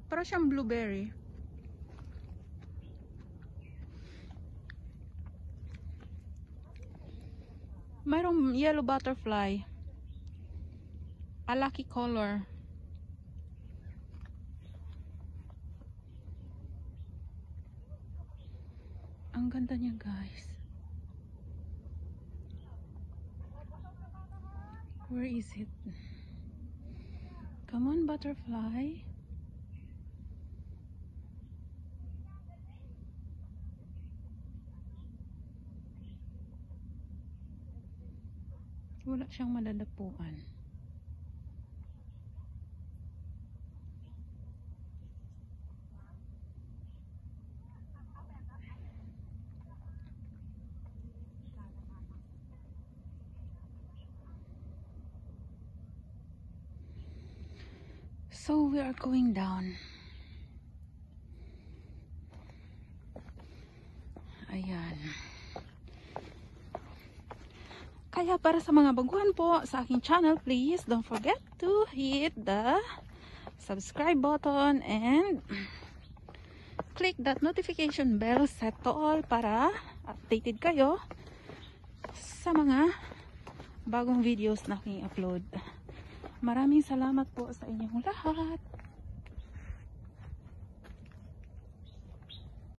Para siyang blueberry. Mayroong yellow butterfly. A lucky color. Ang ganda niya, guys. Where is it? Come on, butterfly. Wala siyang madadapuan. So we are going down. Ayan. Kaya para sa mga baguhan po sa aking channel, please don't forget to hit the subscribe button and click that notification bell set to all para updated kayo sa mga bagong videos na aking upload. Maraming salamat po sa inyong lahat.